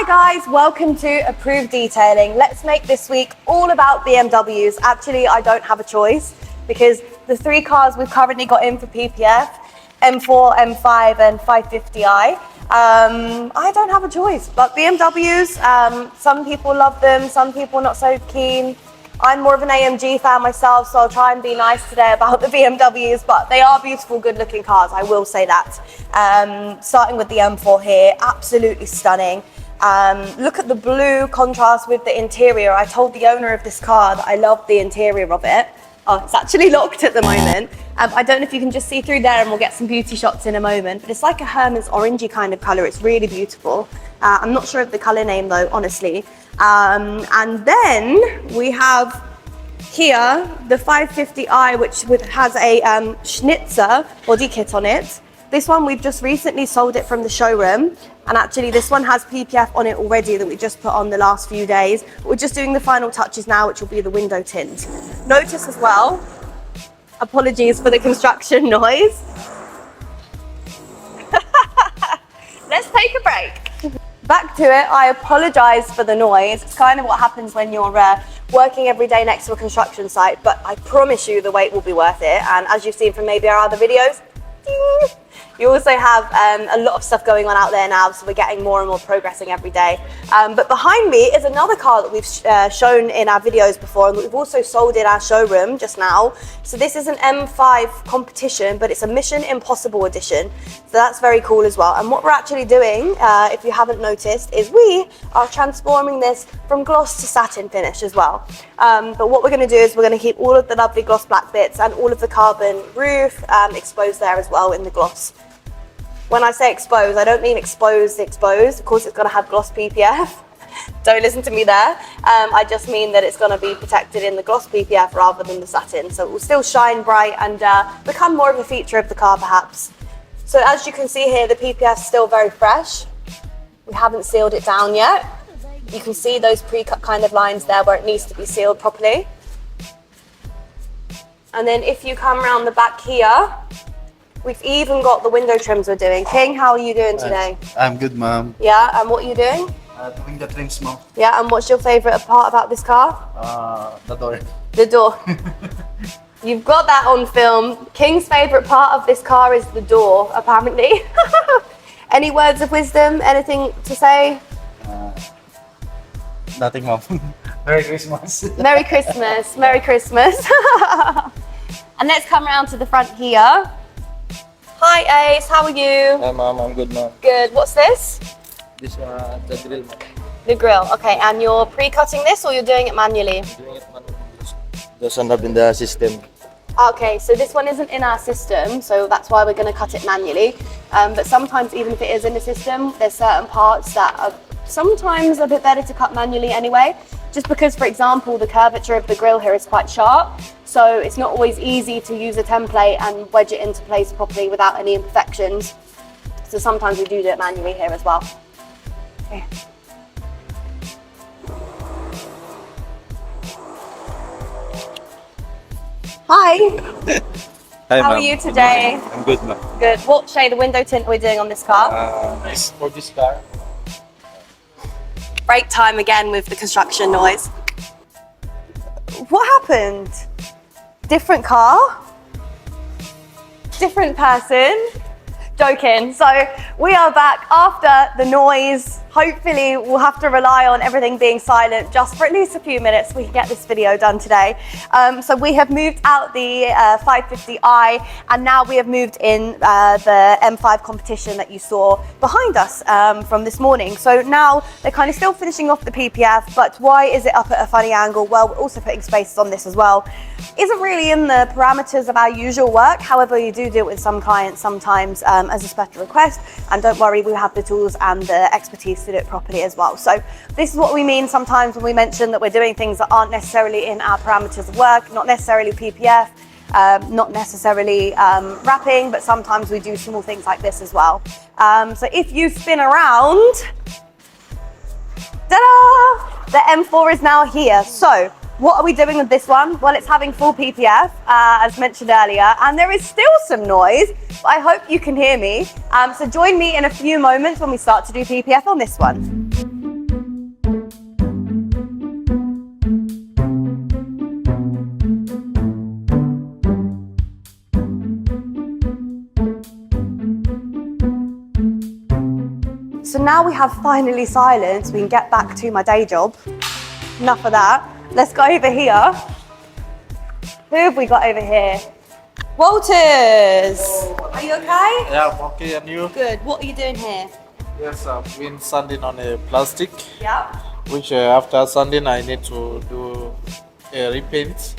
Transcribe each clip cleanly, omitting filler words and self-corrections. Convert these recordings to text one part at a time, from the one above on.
guys, welcome to Approved Detailing. Let's make this week all about BMWs. Actually, I don't have a choice because the three cars we've currently got in for PPF, M4, M5 and 550i, I don't have a choice. But BMWs, some people love them, some people not so keen. I'm more of an AMG fan myself, so I'll try and be nice today about the BMWs, but they are beautiful, good-looking cars, I will say that. Starting with the M4 here, absolutely stunning. Look at the blue contrast with the interior. I told the owner of this car that I love the interior of it. Oh, it's actually locked at the moment. I don't know if you can just see through there, and we'll get some beauty shots in a moment, but it's like a Hermes orangey kind of color. It's really beautiful. I'm not sure of the color name though, honestly. And then we have here the 550i, which has a Schnitzer body kit on it. This one, we've just recently sold it from the showroom. And actually this one has PPF on it already that we just put on the last few days. We're just doing the final touches now, which will be the window tint. Notice as well, apologies for the construction noise. Let's take a break. Back to it, I apologize for the noise. It's kind of what happens when you're working every day next to a construction site, but I promise you the wait will be worth it. And as you've seen from maybe our other videos, ding, you also have a lot of stuff going on out there now, so we're getting more and more progressing every day. But behind me is another car that we've shown in our videos before, and we've also sold in our showroom just now. So this is an M5 competition, but it's a Mission Impossible edition. So that's very cool as well. And what we're actually doing, if you haven't noticed, is we are transforming this from gloss to satin finish as well. But what we're going to do is we're going to keep all of the lovely gloss black bits and all of the carbon roof exposed there as well in the gloss. When I say exposed, I don't mean exposed. Of course, it's going to have gloss PPF. Don't listen to me there. I just mean that it's going to be protected in the gloss PPF rather than the satin. So it will still shine bright and become more of a feature of the car, perhaps. So as you can see here, the PPF is still very fresh. We haven't sealed it down yet. You can see those pre-cut kind of lines there where it needs to be sealed properly. And then if you come around the back here, we've even got the window trims we're doing. King, how are you doing today? I'm good, ma'am. Yeah, and what are you doing? Doing the trims, ma'am. Yeah, and what's your favourite part about this car? The door. The door. You've got that on film. King's favourite part of this car is the door, apparently. Any words of wisdom? Anything to say? Nothing, ma'am. Merry Christmas. Merry Christmas. Merry Christmas. And let's come around to the front here. Hi Ace, how are you? Hi ma'am, I'm good ma'am. Good. What's this? This the grill. The grill. Okay, and you're pre-cutting this or you're doing it manually? I'm doing it manually. Doesn't have in the system. Okay, so this one isn't in our system, so that's why we're going to cut it manually. But sometimes even if it is in the system, there's certain parts that are sometimes a bit better to cut manually anyway. Just because, for example, the curvature of the grill here is quite sharp, so it's not always easy to use a template and wedge it into place properly without any imperfections. So sometimes we do it manually here as well. Okay. Hi. Hi, how are you today? I'm good ma'am. Good. What shade of window tint are we doing on this car? For this car. Break time again with the construction noise. What happened? Different car? Different person? Joking. So we are back after the noise. Hopefully we'll have to rely on everything being silent just for at least a few minutes so we can get this video done today. So we have moved out the 550i, and now we have moved in the M5 competition that you saw behind us from this morning. So now they're kind of still finishing off the PPF, but why is it up at a funny angle? Well, we're also putting spaces on this as well. Isn't really in the parameters of our usual work. However, you do it with some clients sometimes as a special request, and don't worry, we have the tools and the expertise to do it properly as well. So this is what we mean sometimes when we mention that we're doing things that aren't necessarily in our parameters of work, not necessarily PPF, not necessarily wrapping, but sometimes we do small things like this as well. So if you spin around, ta-da! The M4 is now here. So what are we doing with this one? Well, it's having full PPF, as mentioned earlier, and there is still some noise, but I hope you can hear me. So join me in a few moments when we start to do PPF on this one. So now we have finally silence, we can get back to my day job. Enough of that. Let's go over here. Who have we got over here? Walters! Are you okay? Yeah, I'm okay, and you? Good. What are you doing here? Yes, I've been sanding on a plastic, Yeah. which after sanding I need to do a repaint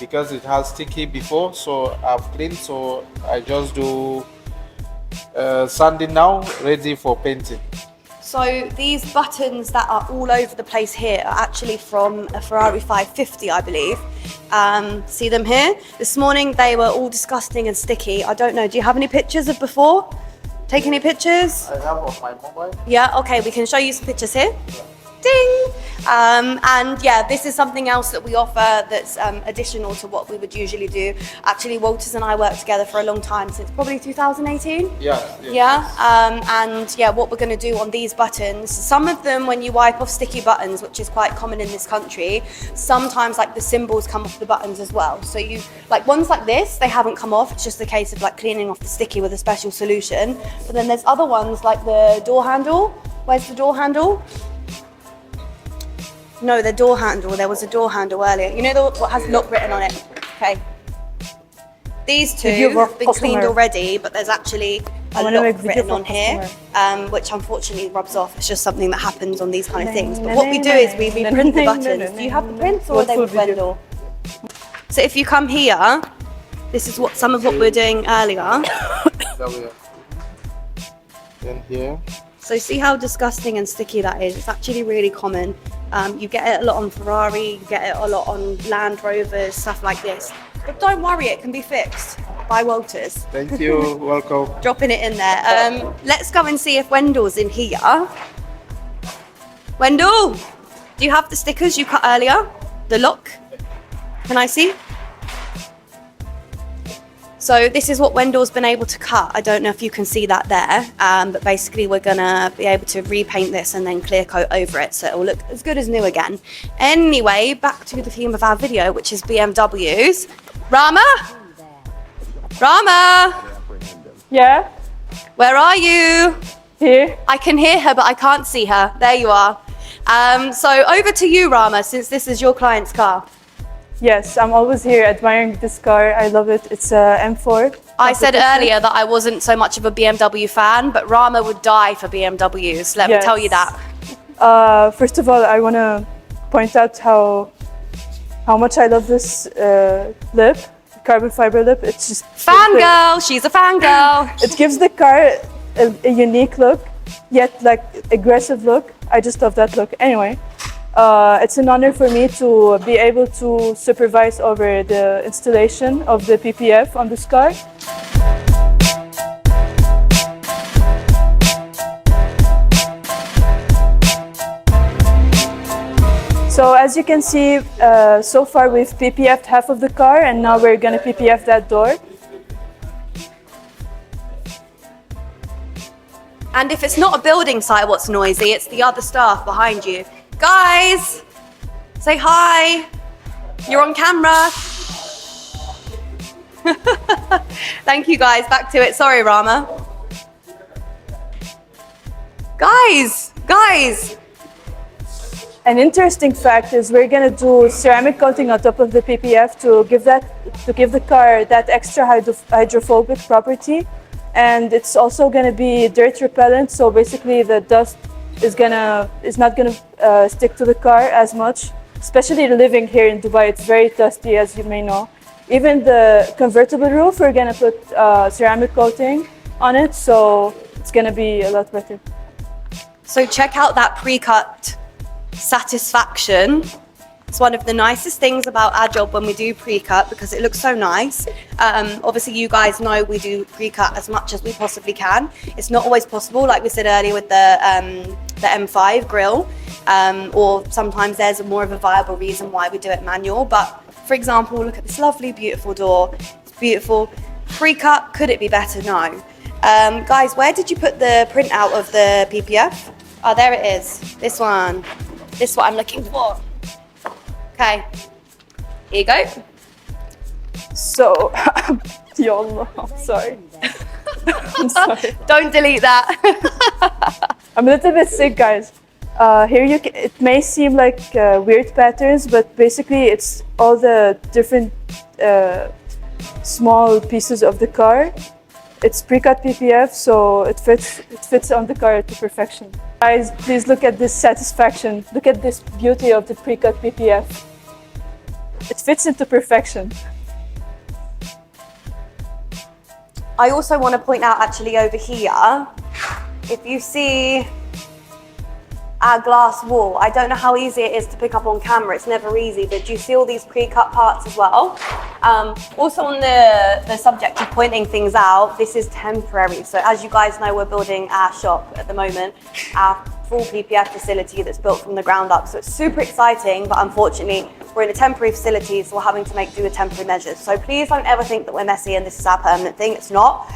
because it has sticky before, so I've cleaned, so I just do sanding now, ready for painting. So these buttons that are all over the place here are actually from a Ferrari 550, I believe. See them here? This morning they were all disgusting and sticky. I don't know, do you have any pictures of before? Take any pictures? I have on my mobile. Yeah, okay, we can show you some pictures here. Ding! And yeah, this is something else that we offer that's additional to what we would usually do. Actually, Walters and I worked together for a long time, since probably 2018. Yeah. And yeah, what we're going to do on these buttons, some of them when you wipe off sticky buttons, which is quite common in this country, sometimes like the symbols come off the buttons as well. So you, like ones like this, they haven't come off, it's just a case of like cleaning off the sticky with a special solution. But then there's other ones like the door handle. Where's the door handle? No, the door handle. There was a door handle earlier. You know what has lock written on it? Okay. These two have been cleaned already, but there's actually a lock written on here, which unfortunately rubs off. It's just something that happens on these kind of things. But what we do is we reprint the buttons. Do you have the prints or are they with Wendell? So if you come here, this is what some of what we were doing earlier. Then here. So see how disgusting and sticky that is? It's actually really common. You get it a lot on Ferrari, you get it a lot on Land Rovers, stuff like this. But don't worry, it can be fixed by Walters. Thank you. Welcome. Dropping it in there. Let's go and see if Wendell's in here. Wendell, do you have the stickers you cut earlier? The lock? Can I see? So this is what Wendell's been able to cut. I don't know if you can see that there, but basically we're gonna be able to repaint this and then clear coat over it so it will look as good as new again. Anyway, back to the theme of our video, which is BMWs. Rama? Rama? Yeah, Where are you? here. I can hear her, but I can't see her. There you are. So over to you, Rama, since this is your client's car. Yes, I'm always here admiring this car. I love it. It's a M4. I said earlier that I wasn't so much of a BMW fan, but Rama would die for BMWs. Let me tell you that. First of all, I want to point out how much I love this lip, carbon fiber lip. It's just Fangirl, she's a fangirl. It gives the car a unique look, yet like aggressive look. I just love that look. Anyway, it's an honor for me to be able to supervise over the installation of the PPF on this car. So as you can see, so far we've PPF'd half of the car and now we're gonna PPF that door. And if it's not a building site what's noisy, it's the other staff behind you. Guys, say hi. You're on camera. Thank you guys, back to it. Sorry, Rama. Guys. An interesting fact is we're gonna do ceramic coating on top of the PPF to give the car that extra hydrophobic property, and it's also gonna be dirt repellent. So basically, the dust is not gonna stick to the car as much. Especially living here in Dubai, it's very dusty, as you may know. Even the convertible roof, we're gonna put ceramic coating on it, so it's gonna be a lot better. So check out that pre-cut satisfaction. It's one of the nicest things about our job when we do pre-cut because it looks so nice. Obviously you guys know we do pre-cut as much as we possibly can. It's not always possible, like we said earlier with the M5 grille, or sometimes there's more of a viable reason why we do it manual. But for example, look at this lovely, beautiful door. It's beautiful. Pre-cut, could it be better? No. Guys, where did you put the printout of the PPF? Oh, there it is. This one. This is what I'm looking for. Okay, here you go. So, YOLO, I'm sorry. I'm sorry. Don't delete that. I'm a little bit sick, guys. Here it may seem like weird patterns, but basically it's all the different small pieces of the car. It's pre-cut PPF, so it fits on the car to perfection. Guys, please look at this satisfaction. Look at this beauty of the pre-cut PPF. It fits into perfection. I also want to point out actually over here, if you see our glass wall, I don't know how easy it is to pick up on camera, it's never easy, but do you see all these pre-cut parts as well? Also on the subject of pointing things out, this is temporary. So as you guys know, we're building our shop at the moment, our full PPF facility that's built from the ground up. So it's super exciting, but unfortunately, we're in a temporary facility, so we're having to make do with temporary measures. So please don't ever think that we're messy and this is our permanent thing, it's not.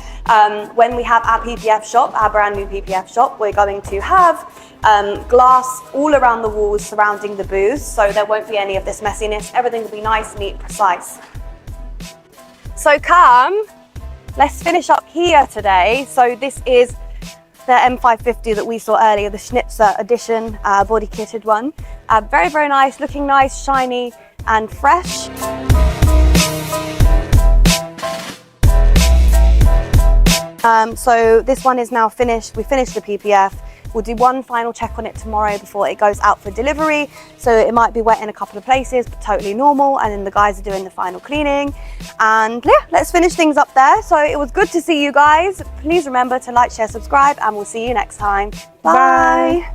When we have our PPF shop, our brand new PPF shop, we're going to have glass all around the walls surrounding the booths, so there won't be any of this messiness. Everything will be nice, neat, precise. So come, let's finish up here today. So this is the M550 that we saw earlier, the Schnitzer edition, body kitted one. Very, very nice, looking nice, shiny and fresh. So this one is now finished. We finished the PPF. We'll do one final check on it tomorrow before it goes out for delivery. So it might be wet in a couple of places, but totally normal. And then the guys are doing the final cleaning. And yeah, let's finish things up there. So it was good to see you guys. Please remember to like, share, subscribe, and we'll see you next time. Bye.